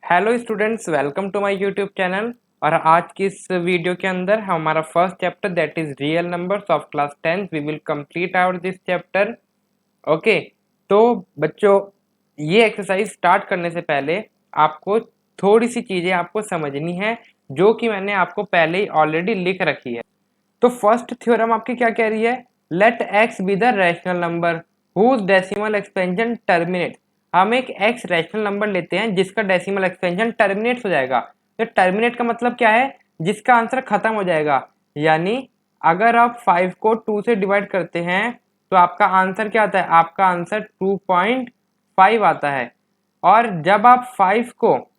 Hello students, welcome to my YouTube channel. और आज की इस वीडियो के अंदर हमारा first chapter that is real numbers of class 10 we will complete our this chapter. Okay, तो बच्चों, ये एक्सरसाइज स्टार्ट करने से पहले आपको थोड़ी सी चीज़ें आपको समझनी है जो कि मैंने आपको पहले ही ऑलरेडी लिख रखी है। तो फर्स्ट थ्योरम आपकी क्या कह रही है? Let x be the rational number whose decimal expansion terminate. हम एक एक्स रैशनल नंबर लेते हैं जिसका डेसिमल एक्सपेंशन टर्मिनेट हो जाएगा। तो टर्मिनेट का मतलब क्या है? जिसका आंसर खत्म हो जाएगा। यानी अगर आप 5 को 2 से डिवाइड करते हैं तो आपका आंसर क्या आता है? आपका आंसर 2.5 आता है। और जब आप 5 को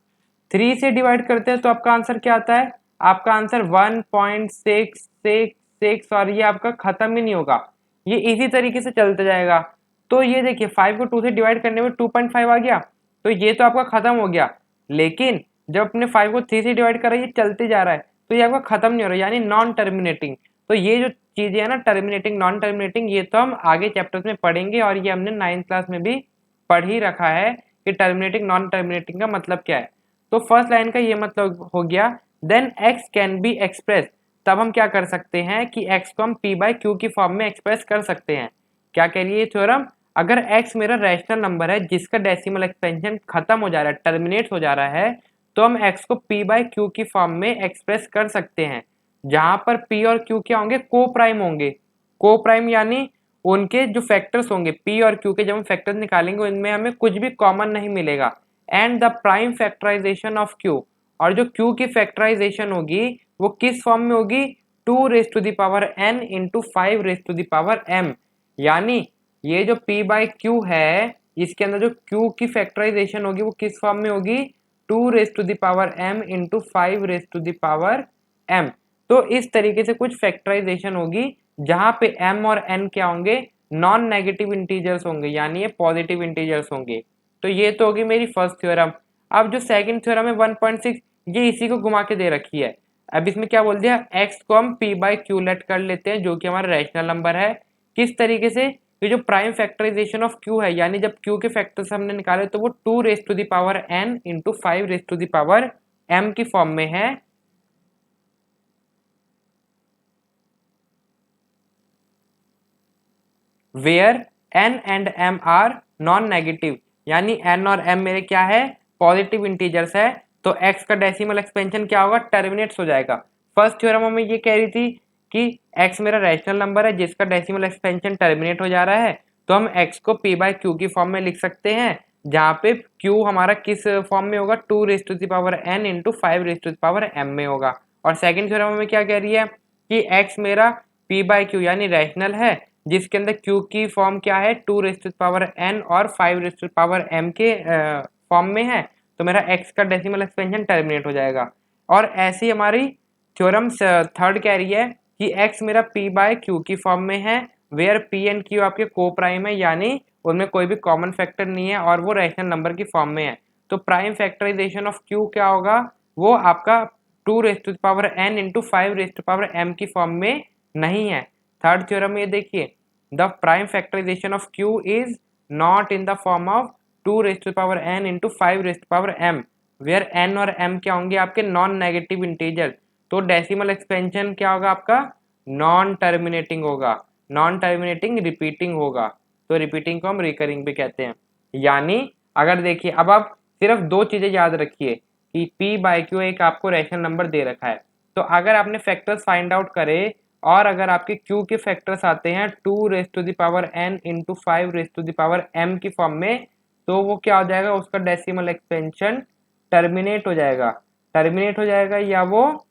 3 से डिवाइड करते हैं तो आपका आंसर क्या आता है? आपका आंसर 1.666 और ये आपका खत्म ही नहीं होगा, ये इसी तरीके से चलते जाएगा। तो ये देखिए 5 को 2 से डिवाइड करने में 2.5 आ गया, तो ये तो आपका खत्म हो गया। लेकिन जब अपने 5 को 3 से डिवाइड कर रहा है ये चलते जा रहा है, तो ये आपका खत्म नहीं हो रहा, यानी नॉन टर्मिनेटिंग। तो ये जो चीजें है ना, टर्मिनेटिंग नॉन टर्मिनेटिंग, ये तो हम आगे चैप्टर्स में पढ़ेंगे और ये हमने 9th क्लास में भी पढ़ ही रखा है कि टर्मिनेटिंग नॉन टर्मिनेटिंग का मतलब क्या है। तो फर्स्ट लाइन का ये मतलब हो गया then x can be express. तब हम क्या कर सकते हैं कि एक्स को हम पी बाय क्यू की फॉर्म में एक्सप्रेस कर सकते हैं। क्या कह रही है ये थ्योरम? अगर एक्स मेरा रैशनल नंबर है जिसका डेसिमल एक्सपेंशन खत्म हो जा रहा है, टर्मिनेट हो जा रहा है, तो हम एक्स को पी बाय क्यू की फॉर्म में एक्सप्रेस कर सकते हैं, जहां पर पी और क्यू क्या होंगे? को प्राइम होंगे। को प्राइम यानी उनके जो फैक्टर्स होंगे पी और क्यू के, जब हम फैक्टर्स निकालेंगे उनमें हमें कुछ भी कॉमन नहीं मिलेगा। And the prime factorisation of q, और जो क्यू की फैक्टराइजेशन होगी वो किस फॉर्म में होगी? 2 raise to the power n into 5 raise to the power m। यानी ये जो p बाय क्यू है इसके अंदर जो q की फैक्टराइजेशन होगी वो किस फॉर्म में होगी? 2 raise to the power m into 5 raise to the power m। तो इस तरीके से कुछ फैक्टराइजेशन होगी जहां पे m और n क्या होंगे? नॉन नेगेटिव इंटीजर्स होंगे, यानी ये पॉजिटिव इंटीजर्स होंगे। तो ये तो होगी मेरी फर्स्ट थ्योरम। अब जो सेकंड थ्योरम है 1.6, ये इसी को घुमा के दे रखी है। अब इसमें क्या बोल दिया? एक्स को हम पी बाय क्यू लेट कर लेते हैं जो कि हमारा रैशनल नंबर है। किस तरीके से? ये जो प्राइम फैक्टराइजेशन ऑफ क्यू है, यानी जब क्यू के फैक्टर्स हमने निकाले तो वो 2 raise to the power n into 5 raise to the power m की फॉर्म में है। Where n and m are non negative, यानी n और m मेरे क्या है? पॉजिटिव इंटीजर्स है। तो x का डेसिमल एक्सपेंशन क्या होगा? टर्मिनेट्स हो जाएगा। फर्स्ट थ्योरम हमें ये कह रही थी कि x मेरा रैशनल नंबर है जिसका डेसिमल एक्सपेंशन टर्मिनेट हो जा रहा है, तो हम x को p बाय क्यू की फॉर्म में लिख सकते हैं, जहां पे q हमारा किस फॉर्म में होगा? 2 raise to the power n into 5 raise to the power m में होगा। और सेकंड थ्योरम हमें क्या कह रही है कि x मेरा p बाय क्यू यानी रैशनल है जिसके अंदर q की फॉर्म क्या है? 2 रेज टू पावर n और 5 रेज टू पावर m के फॉर्म में है, तो मेरा x का डेसिमल एक्सपेंशन टर्मिनेट हो जाएगा। और ऐसी हमारी थ्योरम थर्ड कह रही है कि x मेरा p बाय q की फॉर्म में है, वेयर p एंड q आपके को प्राइम है, यानी उनमें कोई भी कॉमन फैक्टर नहीं है और वो रैशनल नंबर की फॉर्म में है। तो प्राइम फैक्टराइजेशन ऑफ q क्या होगा? वो आपका 2 raise to power n into 5 raise to power m की फॉर्म में नहीं है। थर्ड थ्योरम में ये देखिए, the prime factorization of q is not in the form of 2 raised to the power n into 5 raised to the power m, where n और m क्या होंगे? आपके नॉन नेगेटिव इंटीजर। तो डेसिमल एक्सपेंशन क्या होगा आपका? नॉन टर्मिनेटिंग होगा। Non terminating repeating होगा, तो रिपीटिंग को हम रिकरिंग भी कहते हैं। यानी अगर देखिए, अब आप सिर्फ दो चीजें याद रखिए कि p बाय क्यू एक आपको रैशनल नंबर दे रखा है, तो अगर आपने फैक्टर्स फाइंड आउट करे और अगर आपके q के फैक्टर्स आते हैं 2 raise to the power n into 5 raise to the power m की फॉर्म में, तो वो क्या हो जाएगा? उसका डेसिमल एक्सपेंशन टर्मिनेट हो जाएगा। टर्मिनेट हो जाएगा या वो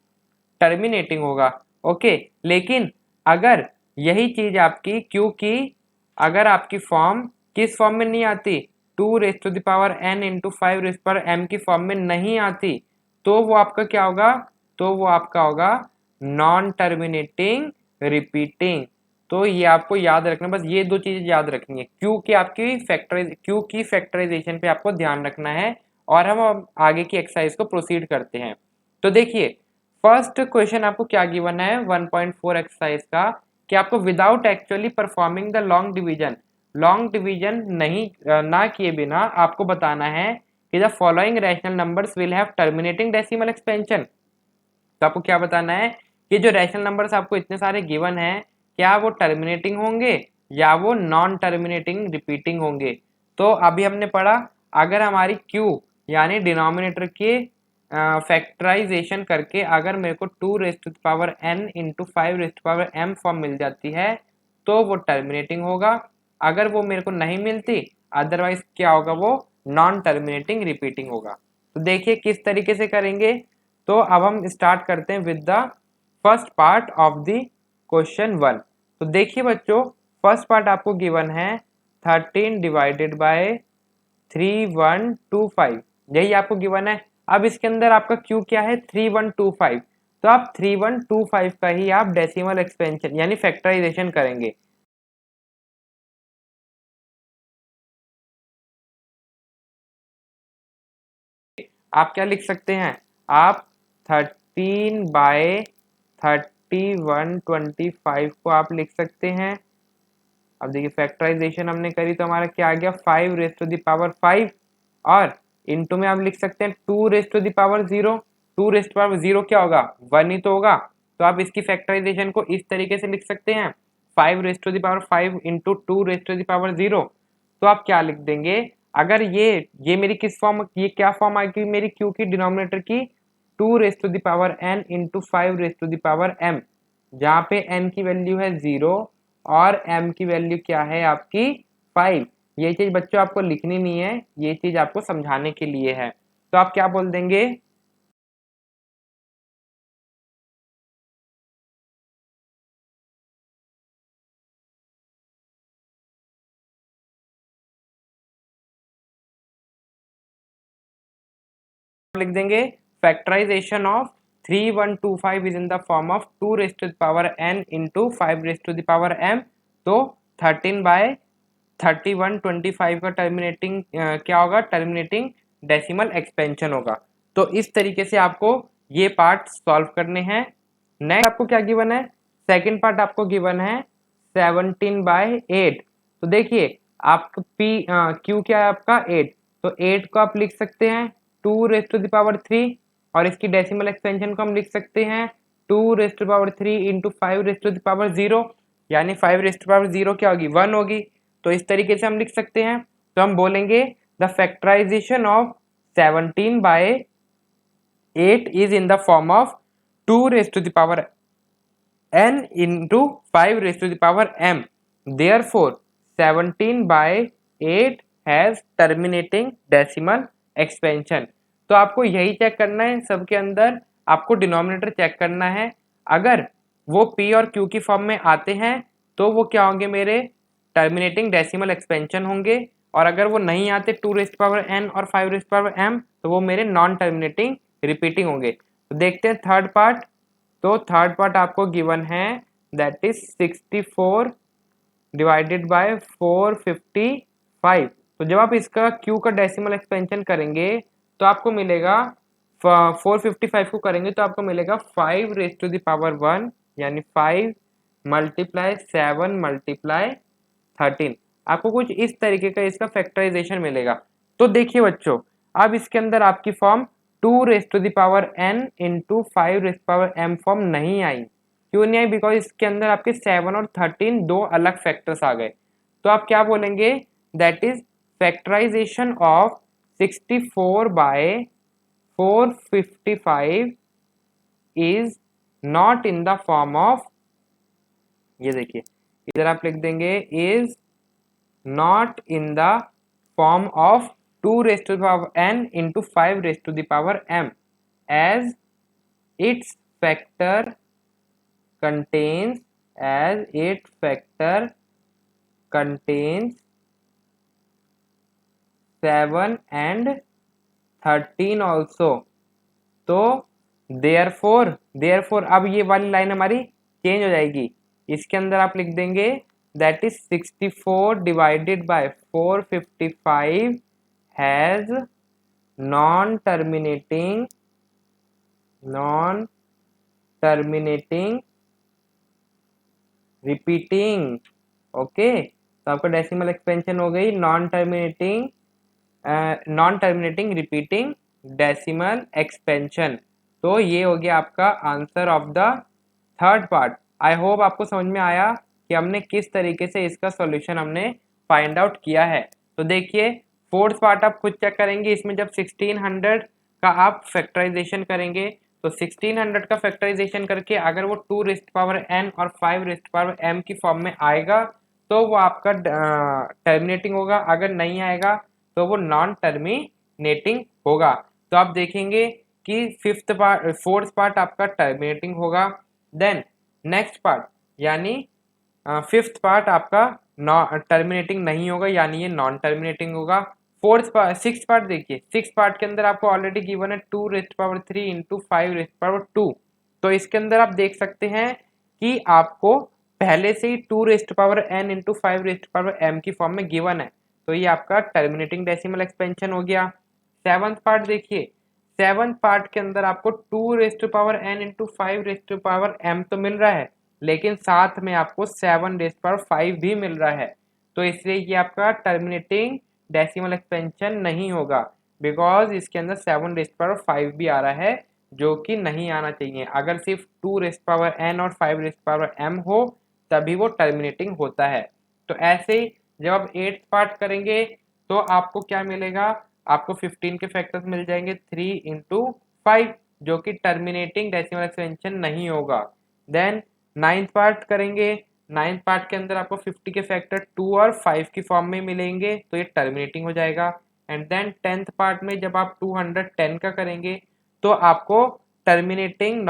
टर्मिनेटिंग होगा। ओके, लेकिन अगर यही चीज आपकी q की अगर आपकी फॉर्म किस फॉर्म में नहीं आती? 2 raise to the power n into 5 raise पर m की फॉर्म में नहीं आती, तो वो आपका क्या होगा? तो वो आपका होगा नॉन टर्मिनेटिंग रिपीटिंग। तो ये आपको याद रखना, बस ये दो चीजें याद रखनी है। क्यू की फैक्टराइजेशन पे आपको ध्यान रखना है। और हम आगे की एक्सरसाइज को प्रोसीड करते हैं। तो देखिए, फर्स्ट क्वेश्चन आपको क्या गिवन है 1.4 एक्सरसाइज का, कि आपको without actually performing the long division, long division नहीं ना किए बिना आपको बताना है कि the following rational numbers will have terminating decimal expansion. तो आपको क्या बताना है कि जो रैशनल नंबर्स आपको इतने सारे गिवन हैं, क्या वो टर्मिनेटिंग होंगे या वो नॉन टर्मिनेटिंग रिपीटिंग होंगे। तो अभी हमने पढ़ा, अगर हमारी क्यू यानी डिनोमिनेटर के फैक्टराइजेशन करके अगर मेरे को 2n इंटू 5m फॉर्म मिल जाती है तो वो टर्मिनेटिंग होगा। अगर वो मेरे को नहीं मिलती, अदरवाइज क्या होगा, वो नॉन टर्मिनेटिंग रिपीटिंग होगा। तो देखिए किस तरीके से करेंगे। तो अब हम स्टार्ट करते हैं with the first part of the question 1। तो देखिए बच्चों, फर्स्ट पार्ट आपको गिवन है 13 डिवाइडेड बाय 3125, यही आपको गिवन है। अब इसके अंदर आपका क्यू क्या है, 3125। तो आप 3125 का ही आप डेसिमल एक्सपेंशन यानी फैक्टराइजेशन करेंगे। आप क्या लिख सकते हैं, आप 13 बाय 3125 को आप लिख सकते हैं। अब देखिए फैक्टराइजेशन हमने करी तो हमारा क्या आ गया, 5 और इनटू में आप लिख सकते हैं 2 0। 2 क्या होगा, 1 ही तो होगा। तो आप इसकी फैक्टराइजेशन को इस तरीके से लिख सकते हैं, 5 इंटू 2 0। तो आप क्या लिख देंगे, अगर ये मेरी किस फॉर्म, ये क्या फॉर्म आएगी मेरी क्यू की डिनोमिनेटर की, 2n इंटू 5m, जहाँ पे n की वैल्यू है 0 और m की वैल्यू क्या है आपकी 5। ये चीज बच्चों आपको लिखनी नहीं है, ये चीज आपको समझाने के लिए है। तो आप क्या बोल देंगे, लिख देंगे factorisation of 3125 is in the form of 2n into 5m। तो 13 बाय 3125 का टर्मिनेटिंग क्या होगा, टर्मिनेटिंग डेसिमल एक्सपेंशन होगा। तो इस तरीके से आपको ये पार्ट सॉल्व करने हैं। नेक्स्ट आपको क्या गिवन है, सेकंड पार्ट आपको गिवन है 17/8। तो देखिए आपका पी क्यू क्या है आपका 8। तो 8 को आप लिख सकते हैं 2 और इसकी डेसिमल एक्सपेंशन को हम लिख सकते हैं 2 इंटू 5 यानी 5 क्या होगी, 1 होगी। तो इस तरीके से हम लिख सकते हैं। तो हम बोलेंगे the factorization of 17/8 is in the form of 2n into 5m। Therefore 17/8 has terminating decimal expansion। तो आपको यही चेक करना है, सबके अंदर आपको डिनोमिनेटर चेक करना है। अगर वो p और q की फॉर्म में आते हैं तो वो क्या होंगे, मेरे टर्मिनेटिंग डेसिमल एक्सपेंशन होंगे। और अगर वो नहीं आते 2n और 5m, तो वो मेरे नॉन टर्मिनेटिंग रिपीटिंग होंगे। तो देखते हैं थर्ड पार्ट। तो थर्ड पार्ट आपको गिवन है दैट इज 64 डिवाइडेड बाय 455। तो जब आप इसका क्यू का डेसिमल एक्सपेंशन करेंगे तो आपको मिलेगा 455 को करेंगे तो आपको मिलेगा 5 1 यानी 5 मल्टीप्लाई 7 मल्टीप्लाई 13। आपको कुछ इस तरीके का इसका फैक्टराइजेशन मिलेगा। तो देखिए बच्चों, अब इसके अंदर आपकी form 2n into 5m form नहीं आई। क्यों नहीं आई, बिकॉज इसके अंदर आपके 7 और 13 दो अलग फैक्टर्स आ गए। तो आप क्या बोलेंगे, that is factorization of 64/455 is not in the form of, ये देखिए इधर आप लिख देंगे is not in the form of 2n into 5m, as its factor contains, as its factor contains 7 and 13 also। तो therefore अब ये वाली लाइन हमारी चेंज हो जाएगी। इसके अंदर आप लिख देंगे that is 64 divided by 455 has non-terminating repeating। Okay, तो आपका डेसिमल एक्सपेंशन हो गई non terminating non terminating repeating decimal expansion. तो ये हो गया आपका answer of the third part. I hope आपको समझ में आया कि हमने किस तरीके से इसका सॉल्यूशन हमने फाइंड आउट किया है। तो देखिए फोर्थ पार्ट आप खुद चेक करेंगे, इसमें जब 1600 का आप फैक्टराइजेशन करेंगे तो 1600 का फैक्टराइजेशन करके अगर वो 2 रेस्ट पावर n और 5 रेस्ट पावर m की फॉर्म में आएगा तो वो आपका टर्मिनेटिंग होगा, अगर नहीं आएगा तो वो नॉन टर्मिनेटिंग होगा। तो आप देखेंगे कि फोर्थ पार्ट आपका टर्मिनेटिंग होगा। देन नेक्स्ट पार्ट यानी फिफ्थ पार्ट आपका टर्मिनेटिंग नहीं होगा, यानी ये नॉन टर्मिनेटिंग होगा। सिक्स पार्ट देखिए, सिक्स पार्ट के अंदर आपको ऑलरेडी गिवन है 2 rest power 3 into 5 rest power 2। तो इसके अंदर आप देख सकते हैं कि आपको पहले से ही 2 rest power n into 5 rest power m की फॉर्म में गिवन है, तो ये आपका टर्मिनेटिंग डेसिमल एक्सपेंशन हो गया। सेवंथ पार्ट देखिए, सेवंथ पार्ट के अंदर आपको 2 rest power n into 5 rest power m तो मिल रहा है, लेकिन साथ में आपको 7 रेस्ट पावर 5 भी मिल रहा है। तो इसलिए ये आपका टर्मिनेटिंग डेसिमल एक्सपेंशन नहीं होगा, बिकॉज इसके अंदर 7 रेस्ट पावर 5 भी आ रहा है, जो कि नहीं आना चाहिए। अगर सिर्फ 2 रेस्ट पावर n और 5 रेस्ट पावर m हो तभी वो टर्मिनेटिंग होता है। तो ऐसे ही जब आप 8th पार्ट करेंगे तो आपको क्या मिलेगा, आपको 15 के फैक्टर्स मिल जाएंगे 3 इंटू 5, जो कि टर्मिनेटिंग डेसिमल एक्सपेंशन नहीं होगा। देन 9th पार्ट करेंगे, 9th पार्ट के अंदर आपको 50 के फैक्टर 2 और 5 की फॉर्म में मिलेंगे, तो ये टर्मिनेटिंग हो जाएगा। एंड देन 10th पार्ट में जब आप 210 का करेंगे तो आपको टर्मिनेटिंग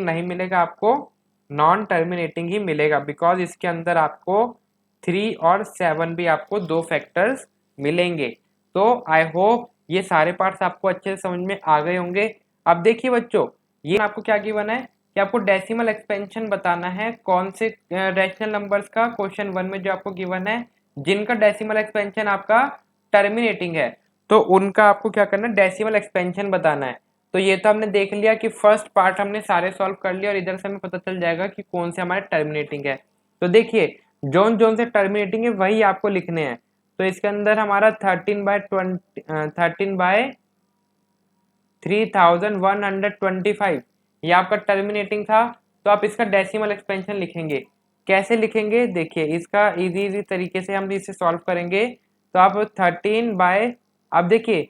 नहीं मिलेगा, आपको नॉन टर्मिनेटिंग ही मिलेगा, बिकॉज इसके अंदर आपको 3 और 7 भी आपको 2 फैक्टर्स मिलेंगे। तो आई होप ये सारे पार्ट्स आपको अच्छे से समझ में आ गए होंगे। अब देखिए बच्चों, ये आपको क्या गिवन है कि आपको डेसिमल एक्सपेंशन बताना है कौन से रैशनल नंबर्स का, क्वेश्चन 1 में जो आपको गिवन है जिनका डेसिमल एक्सपेंशन आपका टर्मिनेटिंग है, तो उनका आपको क्या करना है, डेसिमल एक्सपेंशन बताना है। तो ये तो हमने देख लिया कि फर्स्ट पार्ट हमने सारे सॉल्व कर लिया और इधर से हमें पता चल जाएगा कि कौन से हमारे टर्मिनेटिंग है। तो देखिए जोन जोन से टर्मिनेटिंग है वही आपको लिखने हैं। तो इसके अंदर हमारा 13/3125 ये आपका टर्मिनेटिंग था, तो आप इसका डेसिमल एक्सपेंशन लिखेंगे। कैसे लिखेंगे देखिए, इसका इजी तरीके से हम इसे सॉल्व करेंगे। तो आप 13 अब देखिए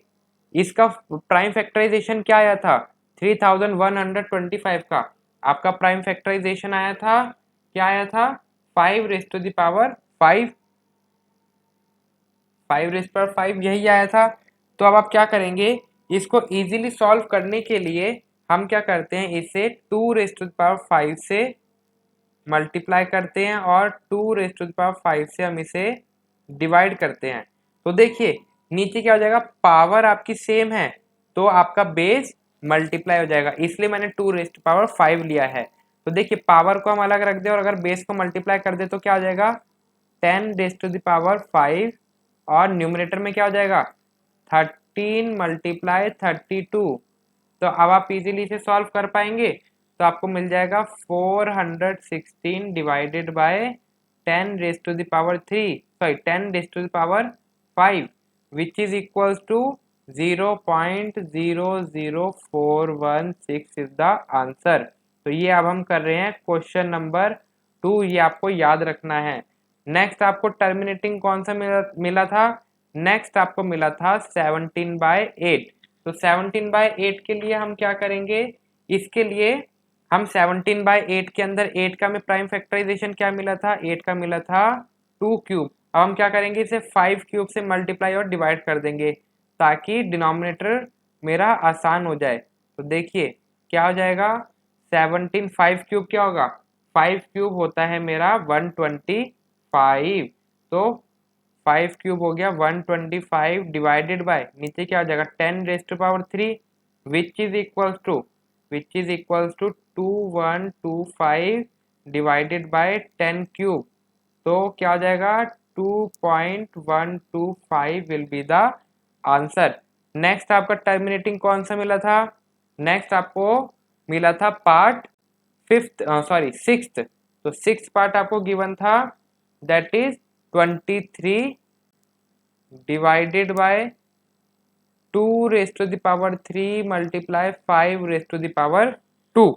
इसका प्राइम फैक्टराइजेशन क्या आया था, 3125 का आपका प्राइम फैक्टराइजेशन आया था, क्या आया था, 5 raise to the power 5, 5 raise power 5 यही आया था। तो अब आप क्या करेंगे, इसको इजीली सॉल्व करने के लिए हम क्या करते हैं, इसे 2 रेज़ टू द पावर 5 से मल्टीप्लाई करते हैं और 2 रेज़ टू द पावर 5 से हम इसे डिवाइड करते हैं। तो देखिए नीचे क्या हो जाएगा, पावर आपकी सेम है तो आपका बेस मल्टीप्लाई हो जाएगा, इसलिए मैंने 2 रेज़ टू पावर 5 लिया है। तो देखिए पावर को हम अलग रख दें और अगर बेस को मल्टीप्लाई कर दे तो क्या हो जाएगा, 10 रेज़ टू द पावर 5 और न्यूमरेटर में क्या हो जाएगा 13 मल्टीप्लाई 32। तो अब आप इजीली इसे सॉल्व कर पाएंगे। तो आपको मिल जाएगा 416 divided by 10 raise to the power 10 raise to the power 5 which is equals to 0.00416 is the answer. तो ये अब हम कर रहे हैं क्वेश्चन नंबर 2, ये आपको याद रखना है। नेक्स्ट आपको टर्मिनेटिंग कौन सा मिला था, नेक्स्ट आपको मिला था 17/8। तो 17/8 के लिए हम क्या करेंगे, इसके लिए हम 17/8 के अंदर 8 का में प्राइम फैक्टराइजेशन क्या मिला था, 8 का मिला था 2 क्यूब। अब हम क्या करेंगे, इसे 5 क्यूब से मल्टीप्लाई और डिवाइड कर देंगे ताकि डिनोमिनेटर मेरा आसान हो जाए। तो देखिए क्या हो जाएगा, 17 5 क्यूब क्या होगा, 5 क्यूब होता है मेरा 125। तो 5 क्यूब हो गया 125 डिवाइडेड बाय नीचे क्या हो जाएगा 10 raise to power 3 which is equals to 2125 divided by 10 cube. तो क्या हो जाएगा 2.125 will be the answer. Next आपका टर्मिनेटिंग कौन सा मिला था, नेक्स्ट आपको मिला था पार्ट सिक्स्थ। तो सिक्स्थ पार्ट आपको गिवन था that is 23 divided by 2 raise to the power 3 multiply 5 raise to the power 2।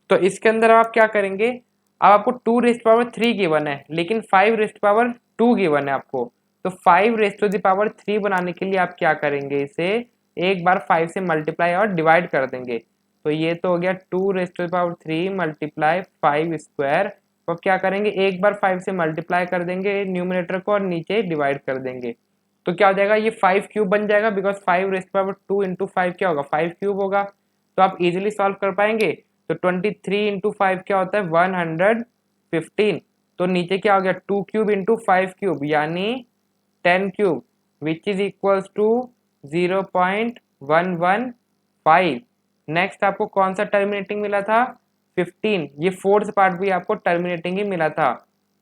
तो इसके अंदर आप क्या करेंगे, अब आपको 2 रेज टू पावर 3 गिवन है लेकिन 5 रेज टू पावर 2 गिवन है आपको। तो 5 रेज टू द पावर 3 बनाने के लिए आप क्या करेंगे, इसे एक बार 5 से मल्टीप्लाई और डिवाइड कर देंगे। तो ये तो हो गया 2 raise to the power 3 multiply 5 square. तो क्या करेंगे, एक बार 5 से मल्टीप्लाई कर देंगे न्यूमरेटर को और नीचे डिवाइड कर देंगे। तो क्या हो जाएगा, ये 5 क्यूब बन जाएगा बिकॉज 5 रेज़ पावर 2 इंटू 5 क्या होगा, 5 क्यूब होगा। तो आप इजीली सॉल्व कर पाएंगे। तो 23 इंटू 5 क्या होता है, 115। तो नीचे क्या हो गया, 2 क्यूब इंटू 5 क्यूब यानी 10 cube which is equals to 0.115। Next आपको कौन सा टर्मिनेटिंग मिला था, 15। ये फोर्थ पार्ट भी आपको टर्मिनेटिंग ही मिला था,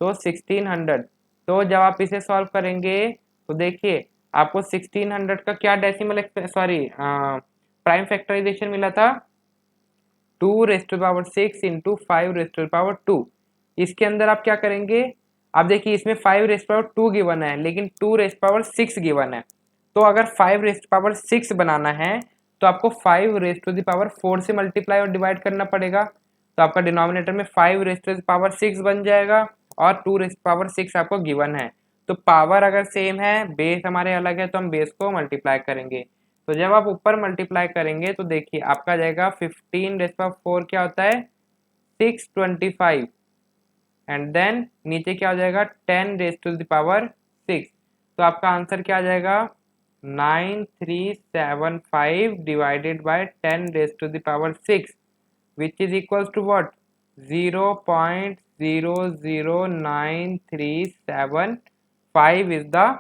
तो 1600। तो जब आप इसे सॉल्व करेंगे तो देखिए आपको 1600 का क्या डेसिमल प्राइम फैक्टराइजेशन मिला था, 2 raise to power 6 into 5 raise to power 2। इसके अंदर आप क्या करेंगे, आप देखिए इसमें 5 रेज़ टू पावर 2 गिवन है लेकिन 2 रेज़ टू पावर 6 गिवन है। तो अगर 5 रेज़ टू पावर 6 बनाना है तो आपको 5 रेज़ टू द पावर 4 से मल्टीप्लाई और डिवाइड करना पड़ेगा। तो आपका डिनोमिनेटर में 5 रेज़ टू द पावर 6 बन जाएगा और 2 रेज़ टू पावर 6 आपको गिवन है। तो पावर अगर सेम है, बेस हमारे अलग है, तो हम बेस को मल्टीप्लाई करेंगे। तो जब आप ऊपर मल्टीप्लाई करेंगे तो देखिए आपका जाएगा 15 रेज़ पावर 4 क्या होता है 625 एंड देन नीचे क्या हो जाएगा 10 रेज़ टू द पावर 6। तो आपका आंसर क्या आ जाएगा 9375 divided by 10 raise to the power 6 which is equals to what 0.00937 is the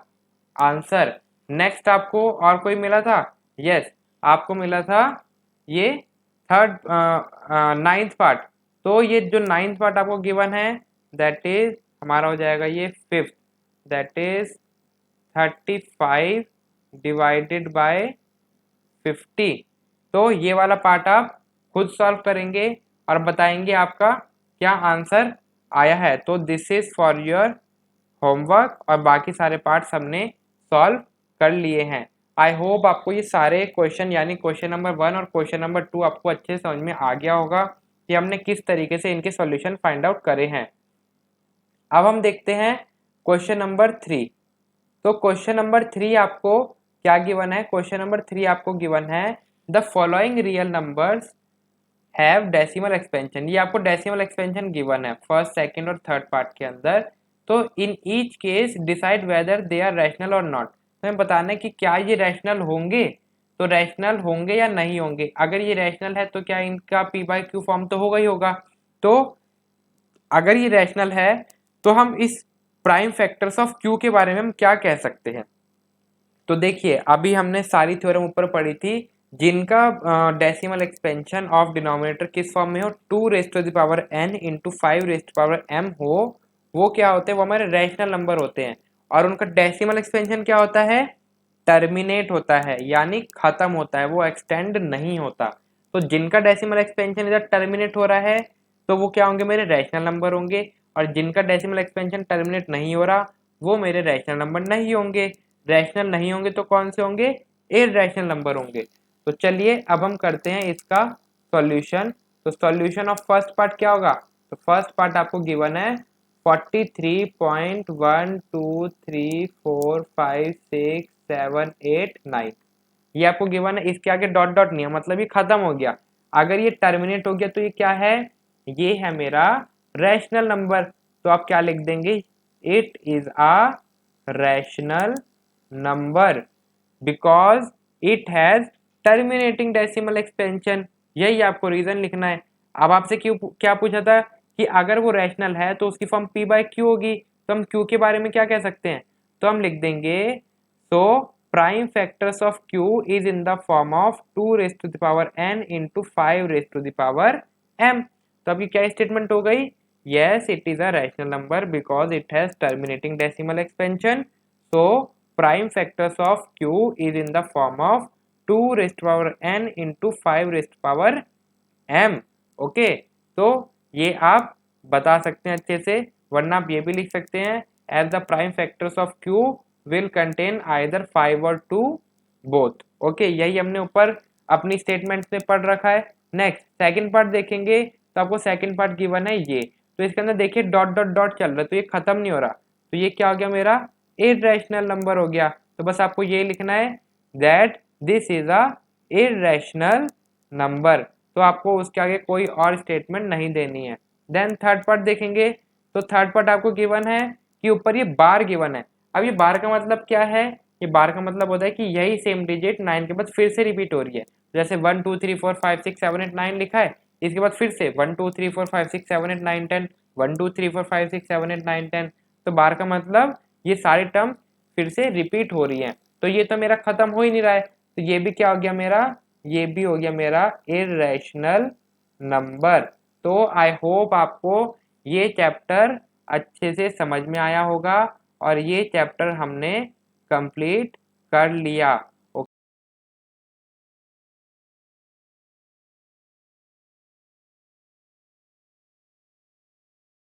answer. Next आपको और कोई मिला था, यस आपको मिला था ये थर्ड नाइन्थ पार्ट। तो ये जो नाइन्थ पार्ट आपको गिवन है दैट इज हमारा हो जाएगा ये fifth, that is 35 divided by 50। तो ये वाला पार्ट आप खुद सॉल्व करेंगे और बताएंगे आपका क्या आंसर आया है। तो this is for your homework और बाकी सारे पार्ट्स हमने सॉल्व कर लिए हैं। आई होप आपको ये सारे क्वेश्चन यानी क्वेश्चन नंबर 1 और क्वेश्चन नंबर 2 आपको अच्छे से समझ में आ गया होगा कि हमने किस तरीके से इनके सॉल्यूशन फाइंड आउट करे हैं। अब हम देखते हैं क्वेश्चन नंबर 3। तो क्वेश्चन नंबर 3 आपको क्या गिवन है, क्वेश्चन नंबर 3 आपको गिवन है the following real numbers have decimal expansion. ये आपको डेसिमल एक्सपेंशन गिवन है फर्स्ट, सेकंड और थर्ड पार्ट के अंदर। तो in each case decide whether they are rational और नॉट। तो हमें बताना है कि क्या ये रैशनल होंगे, तो रैशनल होंगे या नहीं होंगे। अगर ये रैशनल है तो क्या इनका पी बाई क्यू फॉर्म तो होगा ही होगा। तो अगर ये रैशनल है तो हम इस प्राइम फैक्टर्स ऑफ क्यू के बारे में हम क्या कह सकते हैं। तो देखिए अभी हमने सारी थ्योरम ऊपर पढ़ी थी जिनका डेसिमल एक्सपेंशन ऑफ डिनोमिनेटर किस फॉर्म में हो, 2 raise to the power n into 5 raise to power m हो, वो क्या होते हैं, वो हमारे रैशनल नंबर होते हैं। और उनका डेसिमल एक्सपेंशन क्या होता है, टर्मिनेट होता है यानी खत्म होता है, वो एक्सटेंड नहीं होता। तो जिनका डेसिमल एक्सपेंशन इधर टर्मिनेट हो रहा है तो वो क्या होंगे, मेरे रैशनल नंबर होंगे। और जिनका डेसिमल एक्सपेंशन टर्मिनेट नहीं हो रहा वो मेरे रैशनल नंबर नहीं होंगे। रैशनल नहीं होंगे तो कौन से होंगे, इरैशनल नंबर होंगे। तो चलिए अब हम करते हैं इसका सॉल्यूशन। तो सॉल्यूशन ऑफ फर्स्ट पार्ट क्या होगा, तो फर्स्ट पार्ट आपको गिवन है 43.123456789 ये आपको गिवन है। इसके आगे डॉट डॉट नहीं है मतलब ये खत्म हो गया। अगर ये टर्मिनेट हो गया तो ये क्या है, ये है मेरा रैशनल नंबर। तो आप क्या लिख देंगे, it is a rational number because it has terminating decimal expansion. यही आपको रीजन लिखना है। अब आपसे क्यों क्या पूछा था कि अगर वो रैशनल है तो उसकी फॉर्म p बाय क्यू होगी। तो हम q के बारे में क्या कह सकते हैं, तो हम लिख देंगे so prime factors of q is in the form of 2 raise to the power n into 5 raise to the power m। तो अभी क्या स्टेटमेंट हो गई, yes it is a rational number because it has terminating decimal expansion, so prime factors of q is in the form of 2 raised to power n into 5 raised to power m। Okay तो ये आप बता सकते हैं अच्छे से, वरना आप ये भी लिख सकते हैं as the prime factors of q will contain either 5 और 2 बोथ। ओके, यही हमने ऊपर अपनी स्टेटमेंट में पढ़ रखा है। नेक्स्ट सेकंड पार्ट देखेंगे तो आपको सेकंड पार्ट गिवन है ये, तो इसके अंदर देखिए डॉट डॉट डॉट चल रहा है, तो ये खत्म नहीं हो रहा, तो ये क्या हो गया मेरा इर्रेशनल नंबर हो गया। तो बस आपको ये लिखना है that this is a irrational number, तो आपको उसके आगे कोई और स्टेटमेंट नहीं देनी है। देन थर्ड पार्ट देखेंगे तो थर्ड पार्ट आपको गिवन है कि ऊपर ये बार गिवन है। अब ये बार का मतलब क्या है, ये बार का मतलब होता है कि यही सेम डिजिट 9 के बाद फिर से रिपीट हो रही है। जैसे 1 2 3 4 5 6 7 8 9 लिखा है, इसके बाद फिर से 1 2 3 4 5 6 7 8 9 10 1 2 3 4 5 6 7 8 9 10। तो बार का मतलब ये सारे टर्म फिर से रिपीट हो रही हैं। तो ये तो मेरा खत्म हो ही नहीं रहा है, तो ये भी क्या हो गया मेरा, ये भी हो गया मेरा इर्रेशनल नंबर। तो आई होप आपको ये चैप्टर अच्छे से समझ में आया होगा और ये चैप्टर हमने कंप्लीट कर लिया।